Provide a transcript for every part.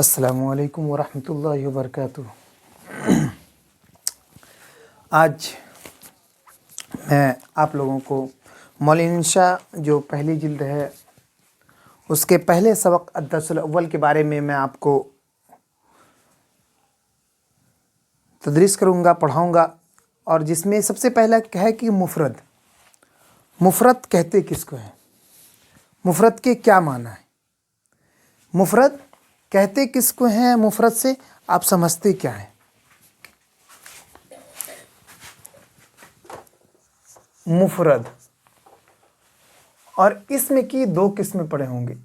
السلام علیکم ورحمۃ اللہ وبرکاتہ۔ آج میں آپ لوگوں کو مولانا انشا جو پہلی جلد ہے اس کے پہلے سبق الدرس الاول کے بارے میں آپ کو تدریس کروں گا، پڑھاؤں گا، اور جس میں سب سے پہلا ہے کہ مفرد کہتے کس کو ہیں، مفرد کے کیا معنی ہے، مفرد کہتے کس کو ہیں، مفرد سے آپ سمجھتے کیا ہیں۔ مفرد اور اسم کی دو قسمیں پڑھے ہوں گے،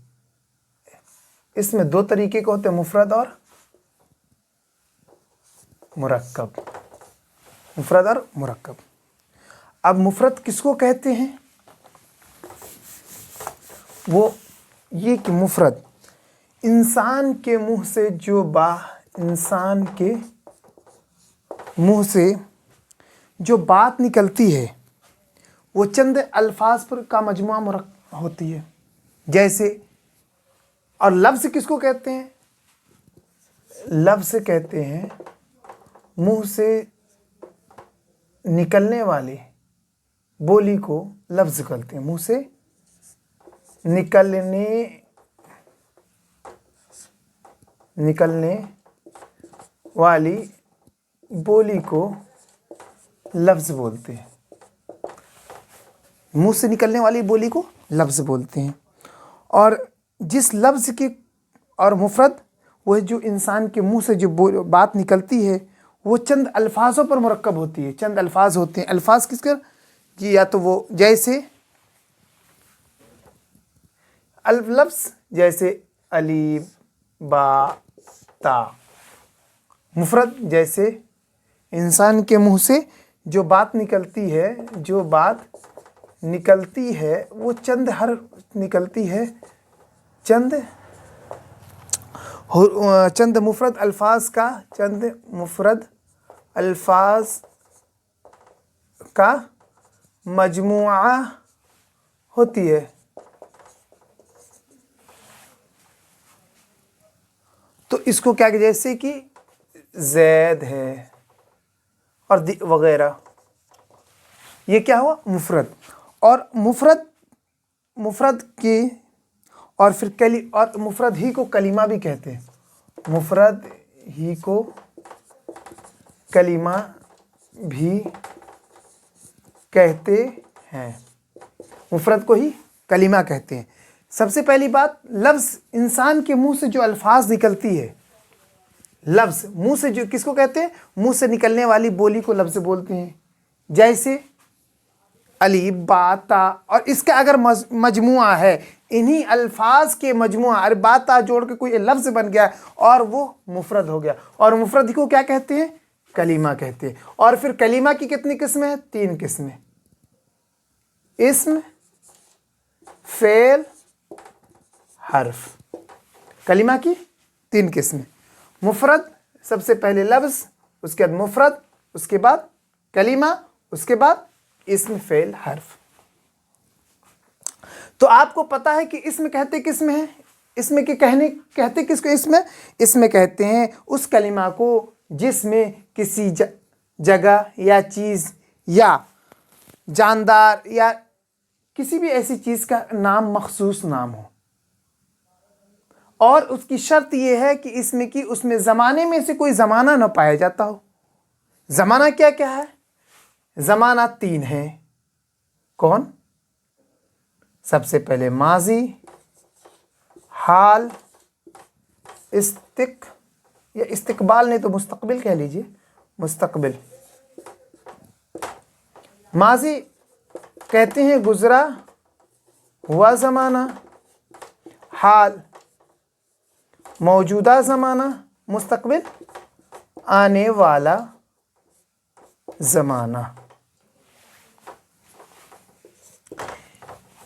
اس میں دو طریقے کے ہوتے ہیں، مفرد اور مرکب، مفرد اور مرکب۔ اب مفرد کس کو کہتے ہیں؟ وہ یہ کہ مفرد انسان کے منہ سے جو بات نکلتی ہے وہ چند الفاظ پر کا مجموعہ ہوتی ہے، جیسے، اور لفظ کس کو کہتے ہیں؟ لفظ کہتے ہیں منہ سے نکلنے والی بولی کو لفظ کہتے ہیں، منہ سے نکلنے والی بولی کو لفظ بولتے ہیں، منہ سے نکلنے والی بولی کو لفظ بولتے ہیں۔ اور جس لفظ کی اور مفرد وہ جو انسان کے منہ سے جو بات نکلتی ہے وہ چند الفاظوں پر مرکب ہوتی ہے، چند الفاظ ہوتے ہیں۔ الفاظ کس کر جی، یا تو وہ جیسے لفظ جیسے الف با تا، مفرد جیسے انسان کے منہ سے جو بات نکلتی ہے وہ چند حرف نکلتی ہے، چند مفرد الفاظ کا مجموعہ ہوتی ہے۔ تو اس کو کیا کہ جیسے کہ زید ہے اور وغیرہ، یہ کیا ہوا؟ مفرد۔ اور مفرد کی اور پھر اور مفرد ہی کو کلمہ بھی کہتے ہیں، مفرد ہی کو کلمہ بھی کہتے ہیں، مفرد کو ہی کلمہ کہتے ہیں۔ سب سے پہلی بات، لفظ انسان کے منہ سے جو الفاظ نکلتی ہے، لفظ منہ سے جو کس کو کہتے ہیں؟ منہ سے نکلنے والی بولی کو لفظ بولتے ہیں، جیسے الف با تا، اور اس کا اگر مجموعہ ہے، انہی الفاظ کے مجموعہ با تا جوڑ کے کوئی لفظ بن گیا اور وہ مفرد ہو گیا، اور مفرد کو کیا کہتے ہیں؟ کلمہ کہتے ہیں۔ اور پھر کلمہ کی کتنی قسمیں ہیں؟ 3 قسمیں، اسم، فعل، حرف۔ کلمہ کی 3 قسمیں، مفرد سب سے پہلے لفظ، اس کے بعد مفرد، اس کے بعد کلمہ، اس کے بعد اسم، فعل، حرف۔ تو آپ کو پتا ہے کہ اسم کہتے کس میں ہیں؟ اسم کے کہتے کس کو؟ اسم کہتے ہیں اس کلمہ کو جس میں کسی جگہ یا چیز یا جاندار یا کسی بھی ایسی چیز کا نام مخصوص نام ہو، اور اس کی شرط یہ ہے کہ اس میں زمانے میں سے کوئی زمانہ نہ پایا جاتا ہو۔ زمانہ کیا ہے؟ زمانہ 3 ہیں، کون؟ سب سے پہلے ماضی، حال، یا استقبال، نہیں تو مستقبل کہہ لیجئے، مستقبل۔ ماضی کہتے ہیں گزرا ہوا زمانہ، حال موجودہ زمانہ، مستقبل آنے والا زمانہ۔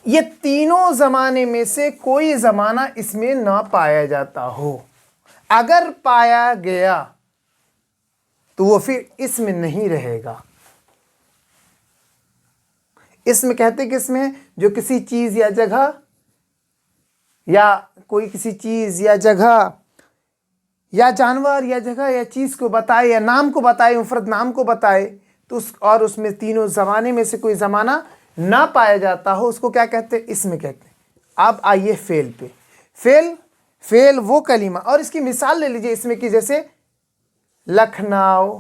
یہ تینوں زمانے میں سے کوئی زمانہ اس میں نہ پایا جاتا ہو، اگر پایا گیا تو وہ پھر اسم نہیں رہے گا۔ اسم کہتے کس میں؟ جو کسی چیز یا جگہ یا کوئی کسی چیز یا جگہ یا جانور یا جگہ یا چیز کو بتائے یا نام کو بتائے، مفرد نام کو بتائے تو اس میں تینوں زمانے میں سے کوئی زمانہ نہ پایا جاتا ہو، اس کو کیا کہتے ہیں؟ اسم کہتے ہیں۔ اب آئیے فعل پہ۔ فعل وہ کلمہ، اور اس کی مثال لے لیجئے اسم کی، جیسے لکھنؤ،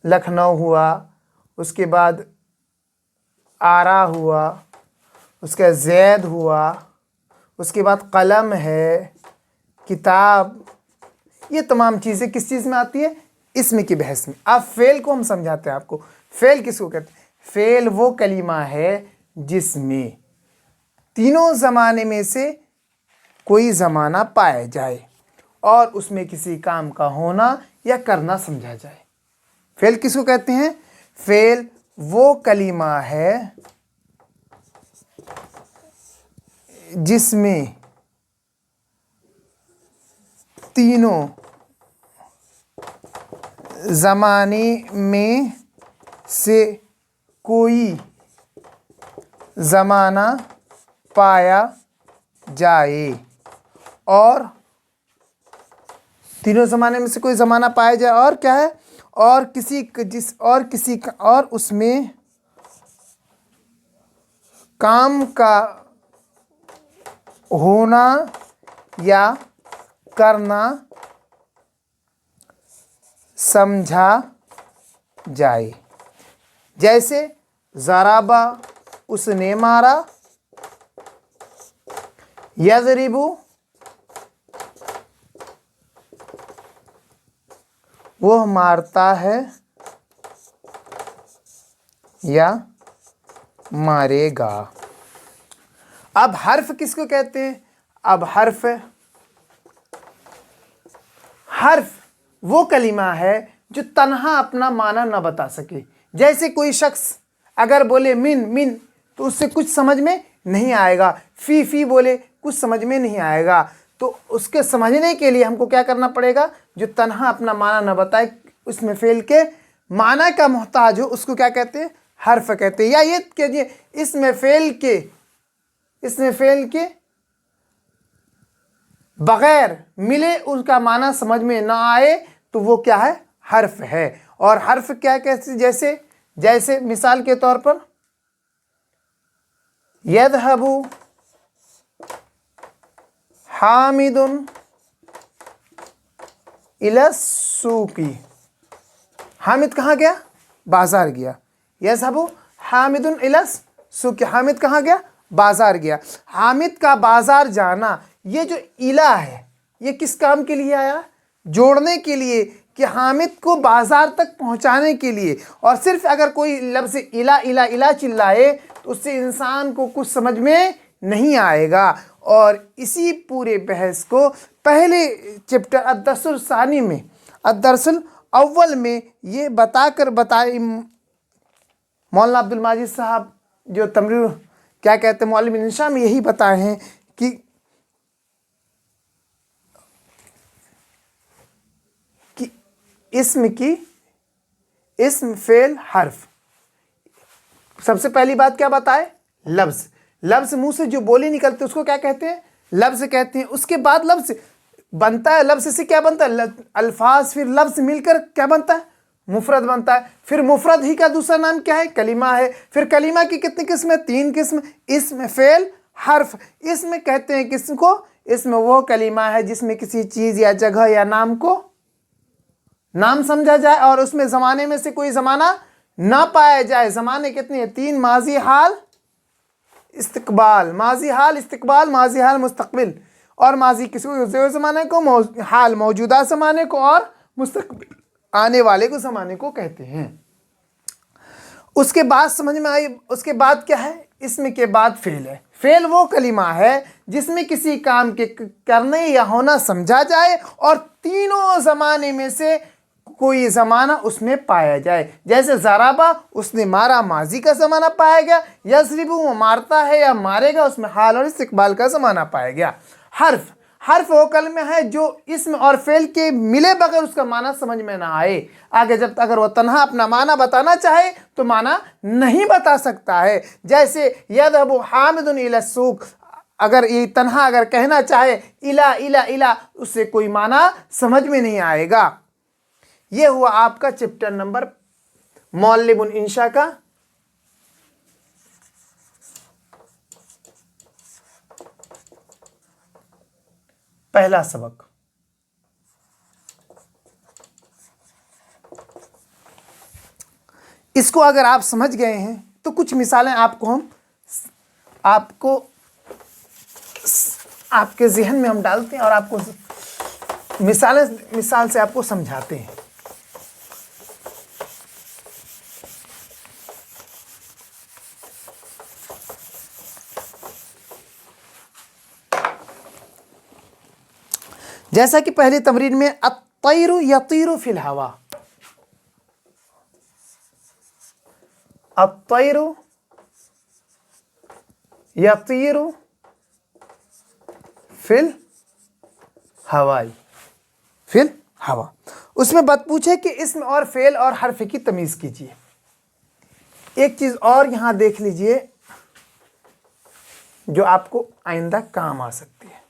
لکھنؤ ہوا، اس کے بعد آرا ہوا، اس کے بعد زید ہوا، اس کے بعد قلم ہے، کتاب، یہ تمام چیزیں کس چیز میں آتی ہے؟ اسم کی بحث میں۔ اب فعل کو ہم سمجھاتے ہیں آپ کو۔ فعل کس کو کہتے ہیں؟ فعل وہ کلمہ ہے جس میں تینوں زمانے میں سے کوئی زمانہ پایا جائے اور اس میں کسی کام کا ہونا یا کرنا سمجھا جائے۔ فعل کس کو کہتے ہیں؟ فعل وہ کلمہ ہے جس میں تینوں زمانے میں سے کوئی زمانہ پایا جائے اور تینوں زمانے میں سے کوئی زمانہ پایا جائے اور کیا ہے؟ اور اس میں کام کا ہونا یا کرنا سمجھا جائے۔ جیسے ضربا، اس نے مارا، یضرب وہ مارتا ہے یا مارے گا۔ اب حرف کس کو کہتے ہیں؟ اب حرف وہ کلمہ ہے جو تنہا اپنا معنی نہ بتا سکے۔ جیسے کوئی شخص اگر بولے من تو اس سے کچھ سمجھ میں نہیں آئے گا، فی بولے کچھ سمجھ میں نہیں آئے گا، تو اس کے سمجھنے کے لیے ہم کو کیا کرنا پڑے گا؟ جو تنہا اپنا معنی نہ بتائے، اس میں فعل کے معنی کا محتاج ہو، اس کو کیا کہتے ہیں؟ حرف کہتے ہیں۔ یا یہ کہیے اس میں فعل کے بغیر ملے اس کا معنی سمجھ میں نہ آئے تو وہ کیا ہے؟ حرف ہے۔ اور حرف کیا کہتے؟ جیسے مثال کے طور پر یذهب حامد الى السوق، حامد کہاں گیا؟ بازار گیا۔ یذهب حامد الى السوق، حامد کہاں گیا؟ بازار گیا۔ حامد کا بازار جانا، یہ جو الہ ہے یہ کس کام کے لیے آیا؟ جوڑنے کے لیے، کہ حامد کو بازار تک پہنچانے کے لیے۔ اور صرف اگر کوئی لفظ الہ چلائے تو اس سے انسان کو کچھ سمجھ میں نہیں آئے گا۔ اور اسی پورے بحث کو پہلے چیپٹر الدرس الثانی میں، الدرس الاول میں یہ بتائے مولانا عبد المجید صاحب جو تمرین کیا کہتے ہیں معلم انشاء میں یہی بتائے ہیں کہ اسم فعل حرف۔ سب سے پہلی بات کیا بتائے؟ لفظ منہ سے جو بولی نکلتے اس کو کیا کہتے ہیں؟ لفظ کہتے ہیں۔ اس کے بعد لفظ بنتا ہے، لفظ سے کیا بنتا ہے؟ الفاظ، پھر لفظ مل کر کیا بنتا ہے؟ مفرد بنتا ہے۔ پھر مفرد ہی کا دوسرا نام کیا ہے؟ کلمہ ہے۔ پھر کلمہ کی کتنی قسم ہے؟ 3 قسم۔ اسم فعل حرف۔ اسم کہتے ہیں کس کو؟ اسم وہ کلمہ ہے جس میں کسی چیز یا جگہ یا نام کو نام سمجھا جائے اور اس میں زمانے میں سے کوئی زمانہ نہ پایا جائے۔ زمانے کتنے ہیں؟ 3، ماضی، حال، استقبال۔ ماضی حال استقبال، ماضی حال مستقبل۔ اور ماضی کس کو؟ زمانے کو، حال موجودہ زمانے کو، اور مستقبل آنے والے کو زمانے کو کہتے ہیں۔ اس کے بعد سمجھ میں آئی؟ اس کے بعد کیا ہے؟ اسم کے بعد فعل ہے۔ فعل وہ کلمہ ہے جس میں کسی کام کے کرنے یا ہونا سمجھا جائے اور تینوں زمانے میں سے کوئی زمانہ اس میں پایا جائے۔ جیسے ضربا، اس نے مارا، ماضی کا زمانہ پایا گیا۔ یضرب، وہ مارتا ہے یا مارے گا، اس میں حال اور استقبال کا زمانہ پایا گیا۔ حرف وہ کلمہ ہے جو اسم اور فعل کے ملے بغیر اس کا معنی سمجھ میں نہ آئے۔ آگے جب اگر وہ تنہا اپنا معنی بتانا چاہے تو معنی نہیں بتا سکتا ہے۔ جیسے یذهب حامد الى السوق، اگر یہ تنہا اگر کہنا چاہے الہ الہ الہ، اس سے کوئی معنی سمجھ میں نہیں آئے گا۔ یہ ہوا آپ کا چیپٹر نمبر معلم الانشاء کا پہلا سبق۔ اس کو اگر آپ سمجھ گئے ہیں تو کچھ مثالیں آپ کے ذہن میں ہم ڈالتے ہیں اور آپ کو مثال سے آپ کو سمجھاتے ہیں۔ جیسا کہ پہلی تمرین میں الطیر یطیر فی الہوا، الطیر یطیر فی الہوا، فی الہوا۔ اس میں بات پوچھے کہ اسم اور فعل اور حرف کی تمیز کیجیے۔ ایک چیز اور یہاں دیکھ لیجئے جو آپ کو آئندہ کام آ سکتی ہے۔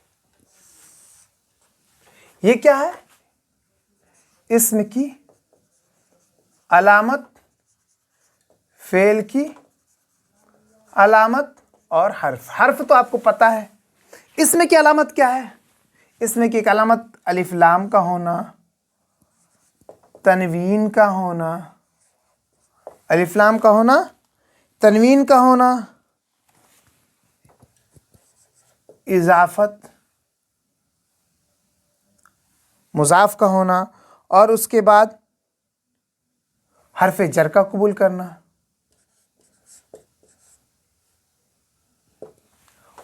یہ کیا ہے؟ اسم کی علامت، فعل کی علامت اور حرف۔ حرف تو آپ کو پتا ہے۔ اسم کی علامت کیا ہے؟ اسم کی ایک علامت الف لام کا ہونا، تنوین کا ہونا، الف لام کا ہونا، تنوین کا ہونا، اضافت، مضاف کا ہونا، اور اس کے بعد حرف جر کا قبول کرنا۔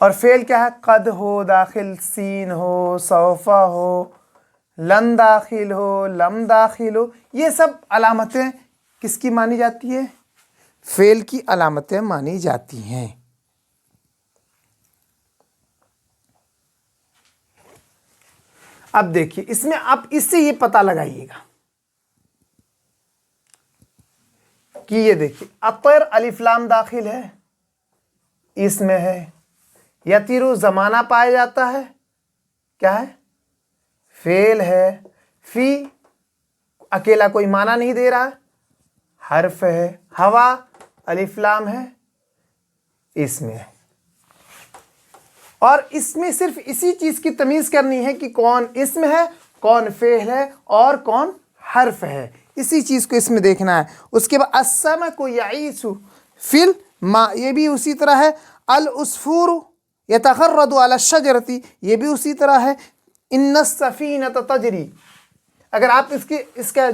اور فعل کیا ہے؟ قد ہو داخل، سین ہو، سوف ہو، لن داخل ہو، لم داخل ہو، یہ سب علامتیں کس کی مانی جاتی ہیں؟ فعل کی علامتیں مانی جاتی ہیں۔ اب دیکھیے اس میں آپ اس سے یہ پتہ لگائیے گا کہ یہ دیکھیے اطیر الف لام داخل ہے، اس میں ہے۔ یطیرو زمانہ پایا جاتا ہے، کیا ہے؟ فعل ہے۔ فی اکیلا کوئی معنی نہیں دے رہا، حرف ہے۔ ہوا الف لام ہے، اس میں ہے۔ اور اس میں صرف اسی چیز کی تمیز کرنی ہے کہ کون اسم ہے، کون فعل ہے اور کون حرف ہے۔ اسی چیز کو اس میں دیکھنا ہے۔ اس کے بعد السمک یعیش فی الماء، یہ بھی اسی طرح ہے۔ العصفور یتغرد علی الشجرۃ، یہ بھی اسی طرح ہے۔ ان السفینۃ تجری، اگر آپ اس کا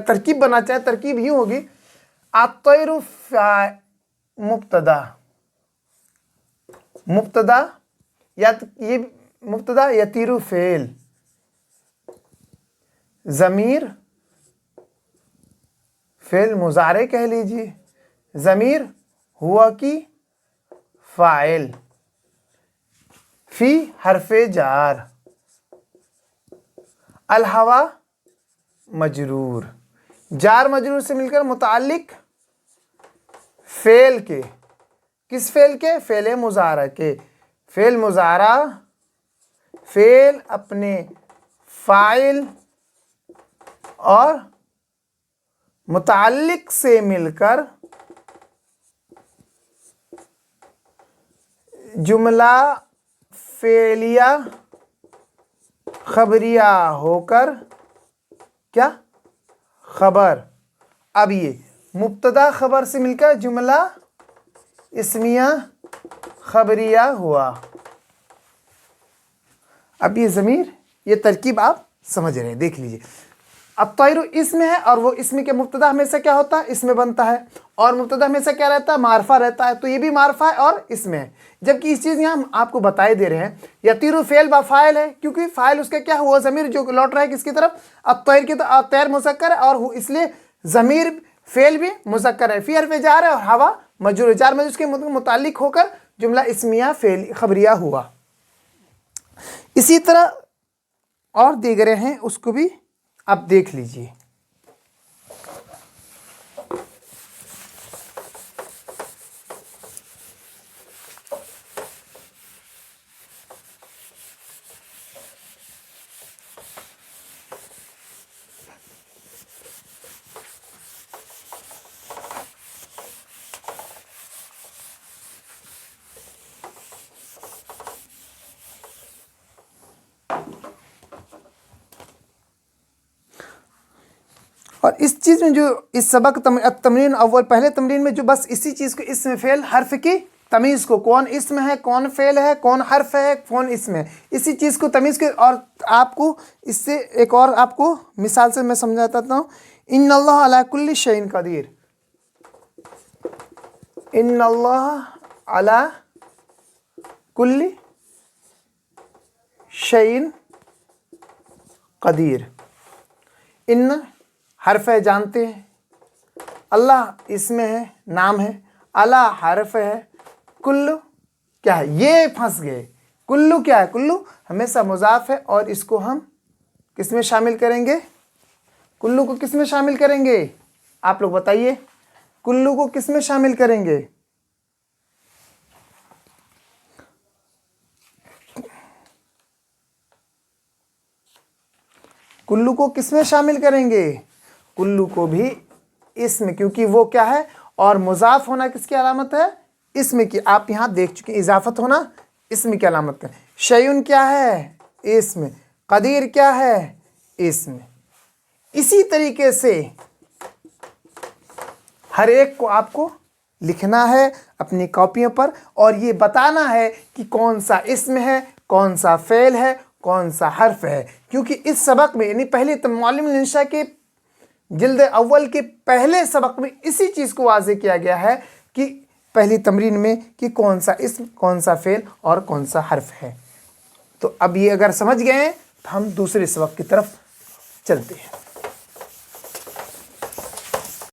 ترکیب بنا چاہیں، ترکیب ہی ہوگی الطیر مبتدا، مبتدا یہ مبتدا، یطیر فعل، ضمیر فعل مضارع کہہ لیجیے، ضمیر ہوا کی فاعل، فی حرف جار، الہوا مجرور، جار مجرور سے مل کر متعلق فعل کے، کس فعل کے؟ فعل مضارع کے۔ فعل مضارع، فعل اپنے فاعل اور متعلق سے مل کر جملہ فعلیہ خبریہ ہو کر کیا؟ خبر۔ اب یہ مبتدا خبر سے مل کر جملہ اسمیہ خبریہ ہوا۔ اب یہ ضمیر، یہ ترکیب آپ سمجھ رہے ہیں، دیکھ لیجئے۔ الطیر اسم ہے اور وہ اسم کے مبتدا ہمیشہ کیا ہوتا ہے؟ اسم بنتا ہے، اور مبتدا ہمیشہ کیا رہتا ہے؟ معرفہ رہتا ہے۔ تو یہ بھی معرفہ ہے اور اسم ہے، جبکہ اس چیز یہاں ہم آپ کو بتائے دے رہے ہیں یطیر فعل با فاعل ہے، کیونکہ فاعل اس کا کیا ہے؟ وہ ضمیر جو لوٹ رہا ہے کس کی طرف؟ الطیر کی طرف۔ الطیر مذکر ہے اور اس لیے ضمیر فعل بھی مذکر ہے، فی حرف جار ہے اور ہوا مجرور، جار مجرور کے متعلق ہو کر جملہ اسمیہ فعل خبریہ ہوا۔ اسی طرح اور دیگرے ہیں، اس کو بھی آپ دیکھ لیجئے۔ اور اس چیز میں جو اس سبق تمرین اول پہلے تمرین میں جو بس اسی چیز کو اسم فعل حرف کی تمیز کو، کون اسم ہے کون فعل ہے کون حرف ہے کون اسم ہے، اسی چیز کو تمیز کے، اور آپ کو اس سے ایک اور آپ کو مثال سے میں سمجھاتا ہوں، ان اللہ علی کل شیء قدیر، ان اللہ علی کل شیء قدیر، ان حرف ہے جانتے ہیں، اللہ اسم ہے نام ہے، علی حرف ہے، کلو کیا ہے، یہ پھنس گئے، کلو کیا ہے، کلو ہمیشہ مضاف ہے، اور اس کو ہم کس میں شامل کریں گے، کلو کو کس میں شامل کریں گے، آپ لوگ بتائیے، کلو کو کس میں شامل کریں گے، کلو کو کس میں شامل کریں گے، کلو کو بھی اسم، کیونکہ وہ کیا ہے، اور مضاف ہونا کس کی علامت ہے، اسم کی، آپ یہاں دیکھ چکے ہیں اضافت ہونا اسم کی علامت ہے، شیئن کیا ہے، اسم، قدیر کیا ہے، اسم۔ اسی طریقے سے ہر ایک کو آپ کو لکھنا ہے اپنی کاپیوں پر، اور یہ بتانا ہے کہ کون سا اسم ہے کون سا فعل ہے کون سا حرف ہے، کیونکہ اس سبق میں یعنی پہلے معلم الانشاء کے جلد اول کے پہلے سبق میں اسی چیز کو واضح کیا گیا ہے کہ پہلی تمرین میں کہ کون سا اسم کون سا فعل اور کون سا حرف ہے۔ تو اب یہ اگر سمجھ گئے ہیں تو ہم دوسرے سبق کی طرف چلتے ہیں۔